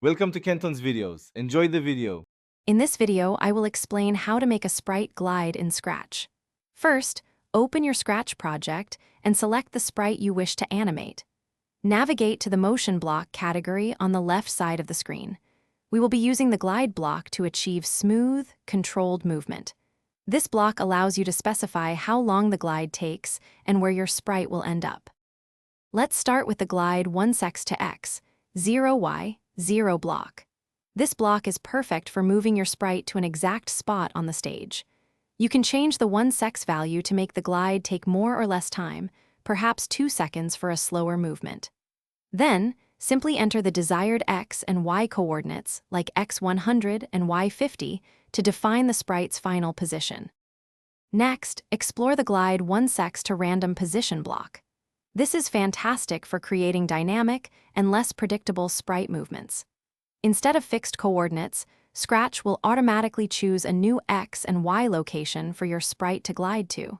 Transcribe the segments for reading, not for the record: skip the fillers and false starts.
Welcome to Kenton's videos. Enjoy the video. In this video, I will explain how to make a sprite glide in Scratch. First, open your Scratch project and select the sprite you wish to animate. Navigate to the Motion Block category on the left side of the screen. We will be using the Glide block to achieve smooth, controlled movement. This block allows you to specify how long the glide takes and where your sprite will end up. Let's start with the Glide 1x to x, 0y, 0 block. This block is perfect for moving your sprite to an exact spot on the stage. You can change the 1x value to make the glide take more or less time, perhaps 2 seconds for a slower movement. Then, simply enter the desired x and y coordinates, like x100 and y50, to define the sprite's final position. Next, explore the Glide 1x to random position block. This is fantastic for creating dynamic and less predictable sprite movements. Instead of fixed coordinates, Scratch will automatically choose a new x and y location for your sprite to glide to.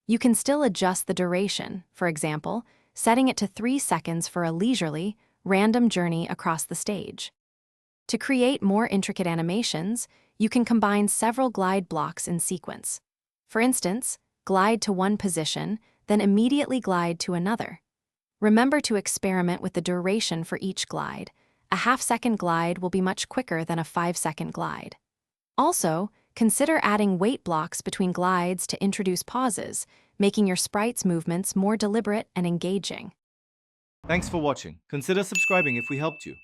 You can still adjust the duration, for example, setting it to 3 seconds for a leisurely, random journey across the stage. To create more intricate animations, you can combine several glide blocks in sequence. For instance, glide to one position, then immediately glide to another. Remember to experiment with the duration for each glide. A half-second glide will be much quicker than a 5-second glide. Also, consider adding wait blocks between glides to introduce pauses, making your sprite's movements more deliberate and engaging. Thanks for watching. Consider subscribing if we helped you.